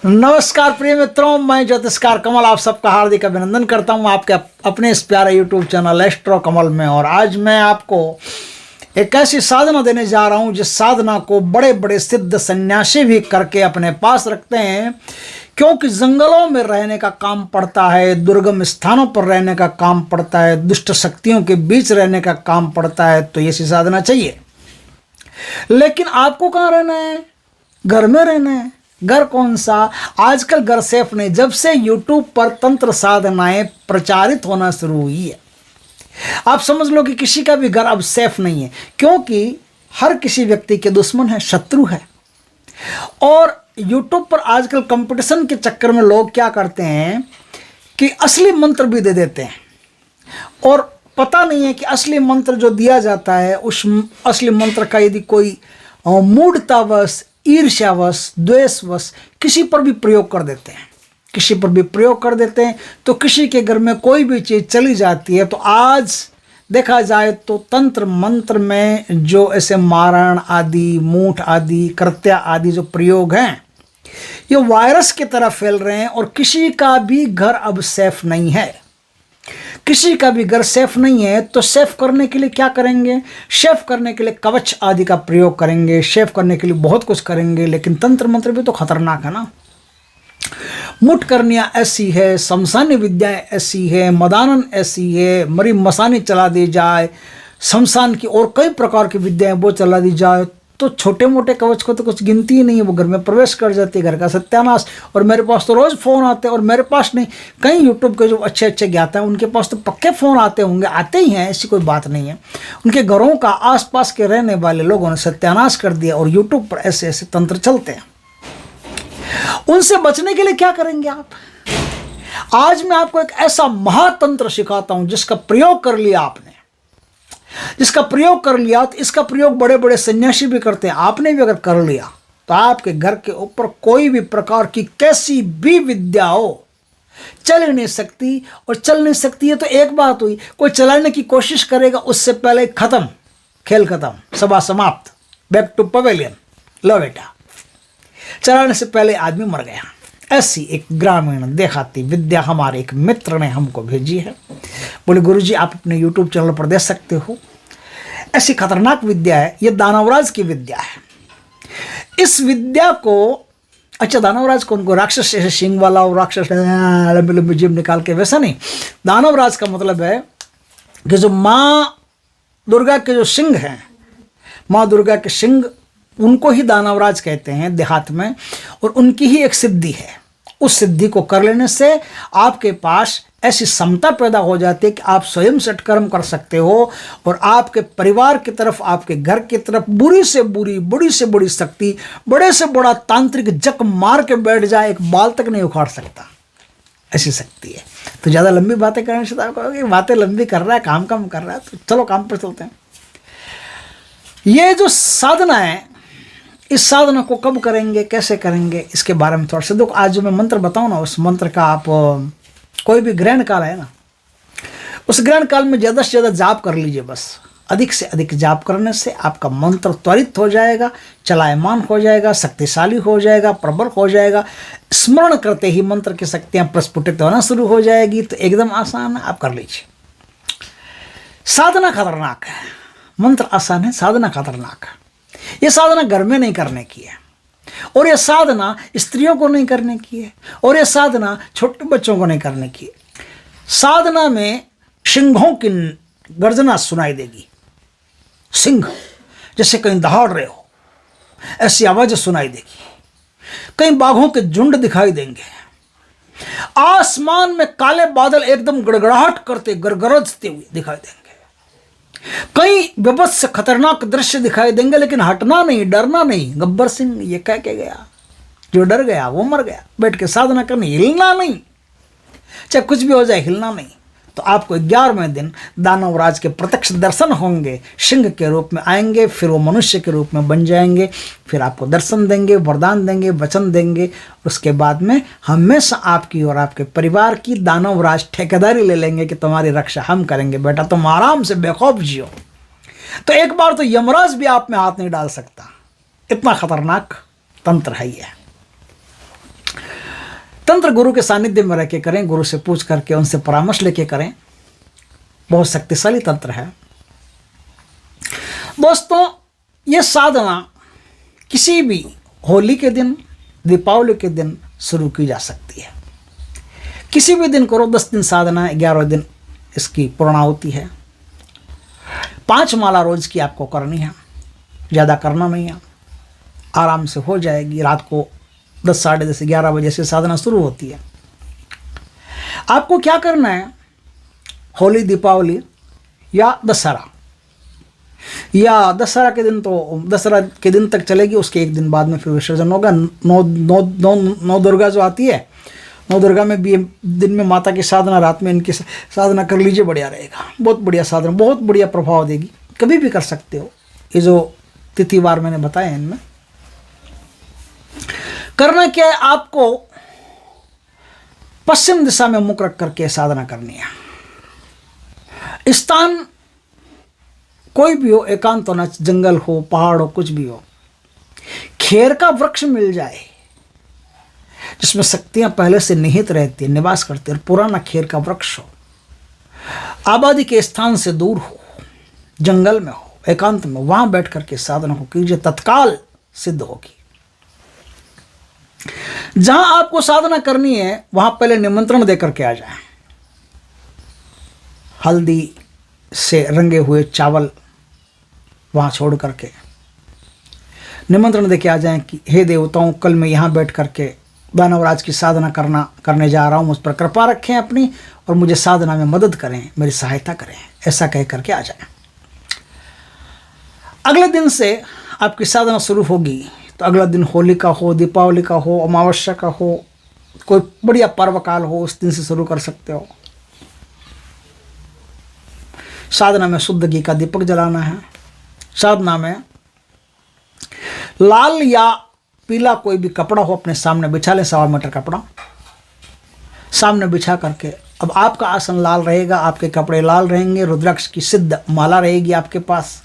नमस्कार प्रिय मित्रों, मैं ज्योतिषकार कमल आप सबका हार्दिक अभिनंदन करता हूं आपके अपने इस प्यारे यूट्यूब चैनल एस्ट्रो कमल में। और आज मैं आपको एक ऐसी साधना देने जा रहा हूं जिस साधना को बड़े बड़े सिद्ध सन्यासी भी करके अपने पास रखते हैं, क्योंकि जंगलों में रहने का काम पड़ता है, दुर्गम स्थानों पर रहने का काम पड़ता है, दुष्ट शक्तियों के बीच रहने का काम पड़ता है, तो ऐसी साधना चाहिए। लेकिन आपको कहाँ रहना है? घर में रहना है। घर कौन सा? आजकल घर सेफ नहीं। जब से यूट्यूब पर तंत्र साधनाएं प्रचारित होना शुरू हुई है, आप समझ लो कि किसी का भी घर अब सेफ नहीं है, क्योंकि हर किसी व्यक्ति के दुश्मन है, शत्रु है। और यूट्यूब पर आजकल कंपटीशन के चक्कर में लोग क्या करते हैं कि असली मंत्र भी दे देते हैं, और पता नहीं है कि असली मंत्र जो दिया जाता है उस असली मंत्र का यदि कोई मूढ़तावश, ईर्ष्यावश, द्वेषवश किसी पर भी प्रयोग कर देते हैं, किसी पर भी प्रयोग कर देते हैं, तो किसी के घर में कोई भी चीज़ चली जाती है। तो आज देखा जाए तो तंत्र मंत्र में जो ऐसे मारण आदि, मूठ आदि, कृत्या आदि जो प्रयोग हैं, ये वायरस की तरह फैल रहे हैं। और किसी का भी घर अब सेफ नहीं है, किसी का भी घर सेफ नहीं है। तो सेफ करने के लिए क्या करेंगे? सेफ करने के लिए कवच आदि का प्रयोग करेंगे, सेफ करने के लिए बहुत कुछ करेंगे। लेकिन तंत्र मंत्र भी तो खतरनाक है ना। मुठकर्णियाँ ऐसी है, शमशानी विद्याएं ऐसी है, मदानन ऐसी है, मरी मसानी चला दी जाए, शमशान की और कई प्रकार की विद्याएं वो चला दी जाए, तो छोटे मोटे कवच को तो कुछ गिनती ही नहीं है, वो घर में प्रवेश कर जाती है, घर का सत्यानाश। और मेरे पास तो रोज़ फ़ोन आते हैं, और मेरे पास नहीं, कई यूट्यूब के जो अच्छे अच्छे ज्ञाता हैं उनके पास तो पक्के फ़ोन आते होंगे, आते ही हैं, ऐसी कोई बात नहीं है। उनके घरों का आसपास के रहने वाले लोगों ने सत्यानाश कर दिया, और यूट्यूब पर ऐसे ऐसे तंत्र चलते हैं। उनसे बचने के लिए क्या करेंगे आप? आज मैं आपको एक ऐसा महातंत्र सिखाता हूं जिसका प्रयोग कर लिया आपने, जिसका प्रयोग कर लिया, तो इसका प्रयोग बड़े बड़े सन्यासी भी करते हैं। आपने भी अगर कर लिया तो आपके घर के ऊपर कोई भी प्रकार की कैसी भी विद्या हो, चल नहीं सकती। और चल नहीं सकती है तो एक बात हुई, कोई चलाने की कोशिश करेगा उससे पहले खत्म, खेल खत्म, सभा समाप्त, बैक टू पवेलियन, लो बेटा, चलाने से पहले आदमी मर गया। ऐसी एक ग्रामीण देहाती विद्या हमारे एक मित्र ने हमको भेजी है। बोले गुरुजी आप अपने YouTube चैनल पर दे सकते हो? ऐसी खतरनाक विद्या है, ये दानवराज की विद्या है। इस विद्या को, अच्छा दानवराज कौन को? राक्षस ऐसे सिंह वाला और राक्षस लंबी लंबी जीभ निकाल के, वैसा नहीं। दानवराज का मतलब है कि जो माँ दुर्गा के जो सिंह हैं, माँ दुर्गा के सिंह, उनको ही दानवराज कहते हैं देहात में। और उनकी ही एक सिद्धि है, उस सिद्धि को कर लेने से आपके पास ऐसी क्षमता पैदा हो जाती है कि आप स्वयं सत्कर्म कर सकते हो, और आपके परिवार की तरफ, आपके घर की तरफ बुरी से बुरी, बड़ी से बड़ी शक्ति, बड़े से बड़ा तांत्रिक जक मार के बैठ जाए, एक बाल तक नहीं उखाड़ सकता, ऐसी शक्ति है। तो ज़्यादा लंबी बातें करने से आप कहोगे बातें लंबी कर रहा है, काम कम कर रहा है, तो चलो काम पर चलते हैं। ये जो साधना है, इस साधना को कब करेंगे, कैसे करेंगे, इसके बारे में थोड़ा सा देखो। आज जो मैं मंत्र बताऊँ ना, उस मंत्र का आप कोई भी ग्रहण काल है ना, उस ग्रहण काल में ज़्यादा से ज़्यादा जाप कर लीजिए। बस अधिक से अधिक जाप करने से आपका मंत्र त्वरित हो जाएगा, चलायमान हो जाएगा, शक्तिशाली हो जाएगा, प्रबल हो जाएगा। स्मरण करते ही मंत्र की शक्तियाँ प्रस्फुटित होना शुरू हो जाएगी। तो एकदम आसान है, आप कर लीजिए। साधना खतरनाक है, मंत्र आसान है, साधना खतरनाक है। ये साधना घर में नहीं करने की है, और ये साधना स्त्रियों को नहीं करने की है, और ये साधना छोटे बच्चों को नहीं करने की है। साधना में सिंहों की गर्जना सुनाई देगी, सिंह जैसे कहीं दहाड़ रहे हो ऐसी आवाज़ सुनाई देगी, कहीं बाघों के झुंड दिखाई देंगे, आसमान में काले बादल एकदम गड़गड़ाहट करते, गरगरजते हुए दिखाई देंगे, कई विभत्स खतरनाक दृश्य दिखाई देंगे। लेकिन हटना नहीं, डरना नहीं। गब्बर सिंह ये कह के गया, जो डर गया वो मर गया। बैठ के साधना करनी, हिलना नहीं, चाहे कुछ भी हो जाए, हिलना नहीं। तो आपको 11वें दिन दानवराज के प्रत्यक्ष दर्शन होंगे, सिंह के रूप में आएंगे, फिर वो मनुष्य के रूप में बन जाएंगे, फिर आपको दर्शन देंगे, वरदान देंगे, वचन देंगे। उसके बाद में हमेशा आपकी और आपके परिवार की दानवराज ठेकेदारी ले लेंगे कि तुम्हारी रक्षा हम करेंगे, बेटा तुम आराम से बेखौफ जियो। तो एक बार तो यमराज भी आप में हाथ नहीं डाल सकता, इतना खतरनाक तंत्र है ये। तंत्र गुरु के सानिध्य में रह के करें, गुरु से पूछ करके उनसे परामर्श लेके करें, बहुत शक्तिशाली तंत्र है। दोस्तों, ये साधना किसी भी होली के दिन, दीपावली के दिन शुरू की जा सकती है। किसी भी दिन करो, 10 दिन साधना, 11वें दिन इसकी पूर्णाहुति है। 5 माला रोज की आपको करनी है, ज़्यादा करना नहीं है, आराम से हो जाएगी। रात को 10, साढ़े 10, 11 बजे से साधना शुरू होती है। आपको क्या करना है, होली, दीपावली या दशहरा, या दशहरा के दिन तो दशहरा के दिन तक चलेगी, उसके एक दिन बाद में फिर विसर्जन होगा। नौ दुर्गा जो आती है, नौ दुर्गा में भी दिन में माता की साधना, रात में इनकी साधना कर लीजिए, बढ़िया रहेगा। बहुत बढ़िया साधना, बहुत बढ़िया प्रभाव देगी। कभी भी कर सकते हो, ये जो तिथिवार मैंने बताए हैं इनमें करना क्या है, आपको पश्चिम दिशा में मुख रख करके साधना करनी है। स्थान कोई भी हो, एकांत होना, जंगल हो, पहाड़ हो, कुछ भी हो। खेर का वृक्ष मिल जाए जिसमें शक्तियां पहले से निहित रहती है, निवास करती है, और पुराना खेर का वृक्ष हो, आबादी के स्थान से दूर हो, जंगल में हो, एकांत में, वहां बैठ करके साधना को कीजिए, तत्काल सिद्ध होगी। जहां आपको साधना करनी है वहां पहले निमंत्रण देकर के आ जाएं। हल्दी से रंगे हुए चावल वहां छोड़ करके निमंत्रण देके आ जाएं कि हे देवताओं, कल मैं यहां बैठ करके दानवराज की साधना करने जा रहा हूं, मुझ पर कृपा रखें अपनी, और मुझे साधना में मदद करें, मेरी सहायता करें, ऐसा कह करके आ जाएं। अगले दिन से आपकी साधना शुरू होगी, तो अगला दिन होली का हो, दीपावली का हो, अमावस्या का हो, कोई बढ़िया पर्व काल हो, उस दिन से शुरू कर सकते हो। साधना में शुद्ध घी का दीपक जलाना है। साधना में लाल या पीला कोई भी कपड़ा हो अपने सामने बिछा लें, 1.25 मीटर कपड़ा सामने बिछा करके। अब आपका आसन लाल रहेगा, आपके कपड़े लाल रहेंगे, रुद्राक्ष की सिद्ध माला रहेगी आपके पास।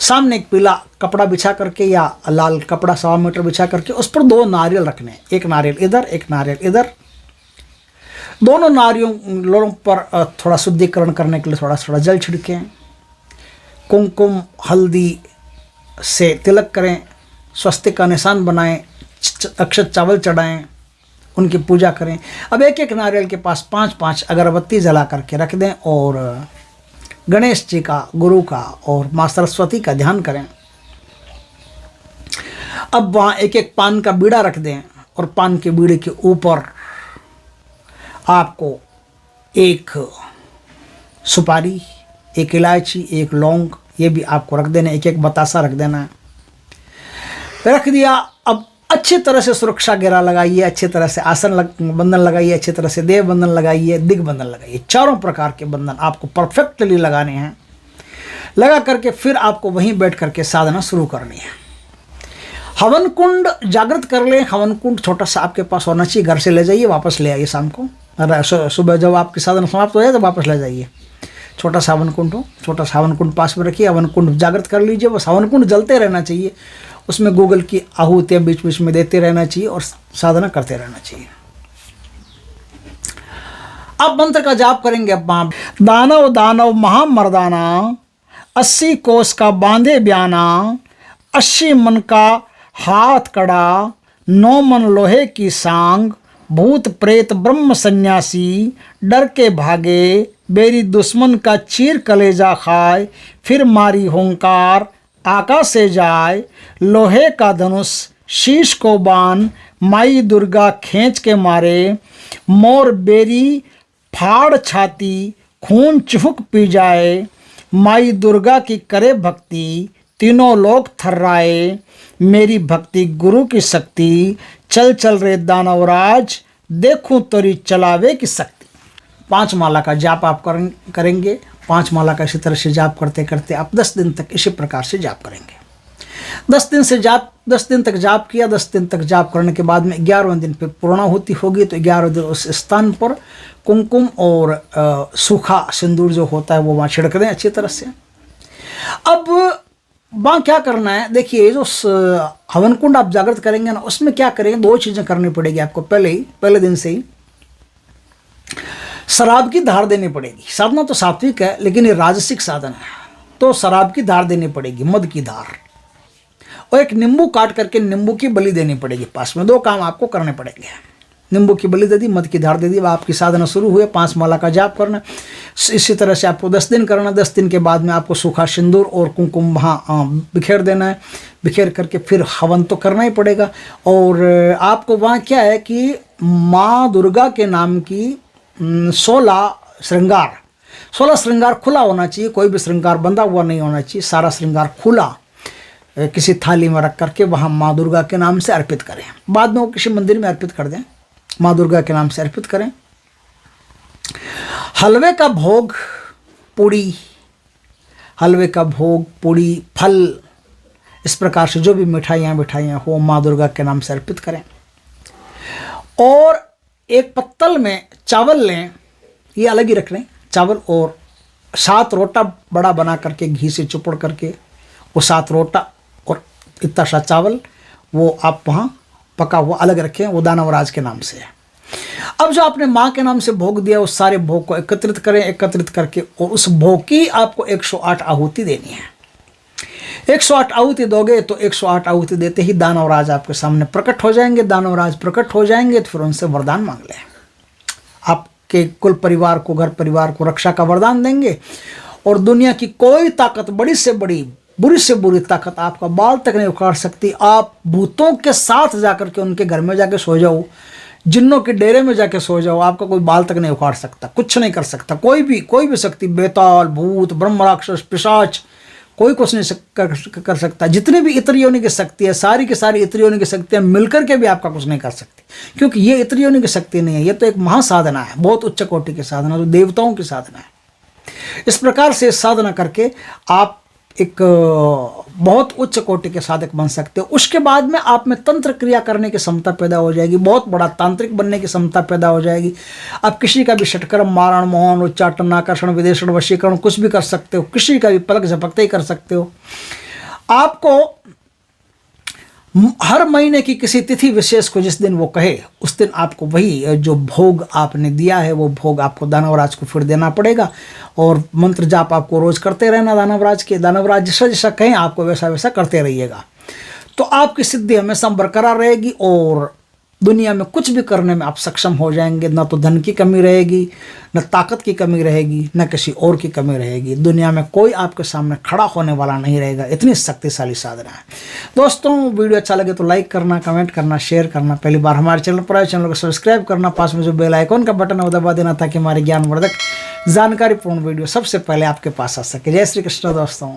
सामने एक पीला कपड़ा बिछा करके या लाल कपड़ा 1.25 मीटर बिछा करके उस पर 2 नारियल रखने, एक नारियल इधर, एक नारियल इधर। दोनों नारियों पर थोड़ा शुद्धिकरण करने के लिए थोड़ा थोड़ा जल छिड़कें, कुमकुम हल्दी से तिलक करें, स्वस्तिक का निशान बनाएं, अक्षत चावल चढ़ाएं, उनकी पूजा करें। अब एक एक नारियल के पास 5-5 अगरबत्ती जला करके रख दें और गणेश जी का, गुरु का और माँ सरस्वती का ध्यान करें। अब वहाँ एक एक पान का बीड़ा रख दें और पान के बीड़े के ऊपर आपको एक सुपारी, एक इलायची, एक लौंग, ये भी आपको रख देना, एक एक बतासा रख देना है। रख दिया। अब अच्छी तरह से सुरक्षा घेरा लगाइए, अच्छी तरह से बंधन लगाइए, अच्छी तरह से देव बंधन लगाइए, दिग बंधन लगाइए। 4 प्रकार के बंधन आपको परफेक्टली लगाने हैं। लगा करके फिर आपको वहीं बैठ करके साधना शुरू करनी है। हवन कुंड जागृत कर लें। हवन कुंड छोटा सा आपके पास होना चाहिए, घर से ले जाइए, वापस ले आइए शाम को। सुबह जब आपकी साधना समाप्त हो जाए तो वापस ले जाइए। छोटा सा हवन कुंड हो, छोटा सा हवन कुंड पास में रखिए, हवन कुंड जागृत कर लीजिए। बस हवन कुंड जलते रहना चाहिए, उसमें गूगल की आहुतियाँ बीच बीच में देते रहना चाहिए और साधना करते रहना चाहिए। अब मंत्र का जाप करेंगे। अब दानव दानव महामर्दाना, 80 कोस का बांधे ब्याना, 80 मन का हाथ कड़ा, 9 मन लोहे की सांग, भूत प्रेत ब्रह्म सन्यासी, डर के भागे, बेरी दुश्मन का चीर कलेजा खाए, फिर मारी होंकार आकाश से जाए, लोहे का धनुष शीश को बान, माई दुर्गा खींच के मारे, मोर बेरी फाड़ छाती, खून चुहक पी जाए, माई दुर्गा की करे भक्ति, तीनों लोग थर्राए, मेरी भक्ति गुरु की शक्ति, चल चल रे दानवराज, देखूं तोरी चलावे की शक्ति। 5 माला का जाप आप करेंगे। 5 माला का इसी तरह से जाप करते करते आप 10 दिन तक इसी प्रकार से जाप करेंगे। 10 दिन तक जाप किया। 10 दिन तक जाप करने के बाद में 11वें दिन पे पूर्णाहुति होगी। तो 11वें दिन उस स्थान पर कुमकुम और सूखा सिंदूर जो होता है वो वहाँ छिड़क दें अच्छी तरह से। अब वहाँ क्या करना है, देखिए जो हवन कुंड आप जागृत करेंगे ना, उसमें क्या करेंगे, दो चीज़ें करनी पड़ेगी आपको। पहले दिन से ही शराब की धार देनी पड़ेगी। साधना तो सात्विक है, लेकिन ये राजसिक साधन है, तो शराब की धार देनी पड़ेगी, मद की धार, और एक नींबू काट करके नींबू की बलि देनी पड़ेगी पास में। दो काम आपको करने पड़ेंगे, नींबू की बलि दे दी, मद की धार दे दी, आपकी साधना शुरू हुए। 5 माला का जाप करना, इसी तरह से आपको 10 दिन करना। 10 दिन के बाद में आपको सूखा सिंदूर और कुमकुम वहाँ बिखेर देना है। बिखेर करके फिर हवन तो करना ही पड़ेगा। और आपको वहाँ क्या है कि माँ दुर्गा के नाम की 16 श्रृंगार खुला होना चाहिए, कोई भी श्रृंगार बंधा हुआ नहीं होना चाहिए। सारा श्रृंगार खुला किसी थाली में रख करके वहाँ माँ दुर्गा के नाम से अर्पित करें। बाद में वो किसी मंदिर में अर्पित कर दें, माँ दुर्गा के नाम से अर्पित करें। हलवे का भोग, पूड़ी, हलवे का भोग, पूड़ी, फल, इस प्रकार से जो भी मिठाइयाँ हो माँ दुर्गा के नाम से अर्पित करें। और एक पत्तल में चावल लें, ये अलग ही रख लें चावल, और 7 रोटा बड़ा बना करके घी से चुपड़ करके वो 7 रोटा और इतना सा चावल वो आप वहाँ पका हुआ अलग रखें, वो दानवराज के नाम से है। अब जो आपने माँ के नाम से भोग दिया, उस सारे भोग को एकत्रित करें, एकत्रित करके और उस भोग की आपको 108 आहुति देनी है। 108 आहुति दोगे तो 108 आहुति देते ही दानवराज आपके सामने प्रकट हो जाएंगे। दानवराज प्रकट हो जाएंगे तो फिर उनसे वरदान मांग लें, आपके कुल परिवार को, घर परिवार को रक्षा का वरदान देंगे। और दुनिया की कोई ताकत, बड़ी से बड़ी, बुरी से बुरी ताकत आपका बाल तक नहीं उखाड़ सकती। आप भूतों के साथ जाकर के उनके घर में जाके सो जाओ, जिन्नों के डेरे में जाके सो जाओ, आपका कोई बाल तक नहीं उखाड़ सकता, कुछ नहीं कर सकता। कोई भी शक्ति, बेताल, भूत, ब्रह्म, राक्षस, पिशाच, कोई कुछ नहीं कर सकता। जितनी भी इतरी योनि की शक्ति है, सारी की सारी इतरी योनि की शक्तियाँ मिलकर के भी आपका कुछ नहीं कर सकती, क्योंकि ये इतरी योनि की शक्ति नहीं है, ये तो एक महासाधना है, बहुत उच्च कोटि की साधना, जो देवताओं की साधना है। इस प्रकार से साधना करके आप एक बहुत उच्च कोटि के साधक बन सकते हो। उसके बाद में आप में तंत्र क्रिया करने की क्षमता पैदा हो जाएगी, बहुत बड़ा तांत्रिक बनने की क्षमता पैदा हो जाएगी। आप किसी का भी षटकर्म, मारण, मोहन, उच्चाटन, आकर्षण, विदेशण, वशीकरण कुछ भी कर सकते हो, किसी का भी पलक झपकते ही कर सकते हो। आपको हर महीने की किसी तिथि विशेष को जिस दिन वो कहे, उस दिन आपको वही जो भोग आपने दिया है वो भोग आपको दानवराज को फिर देना पड़ेगा। और मंत्र जाप आपको रोज करते रहना दानवराज के। दानवराज जैसा जैसा कहें आपको वैसा वैसा करते रहिएगा, तो आपकी सिद्धि हमेशा बरकरार रहेगी और दुनिया में कुछ भी करने में आप सक्षम हो जाएंगे। न तो धन की कमी रहेगी, न ताकत की कमी रहेगी, न किसी और की कमी रहेगी। दुनिया में कोई आपके सामने खड़ा होने वाला नहीं रहेगा। इतनी शक्तिशाली साधना है। दोस्तों, वीडियो अच्छा लगे तो लाइक करना, कमेंट करना, शेयर करना। पहली बार हमारे चैनल पर आए, चैनल को सब्सक्राइब करना, पास में जो बेल आइकॉन का बटन है वो दबा देना, ताकि हमारे ज्ञानवर्धक जानकारीपूर्ण वीडियो सबसे पहले आपके पास आ सके। जय श्री कृष्ण दोस्तों।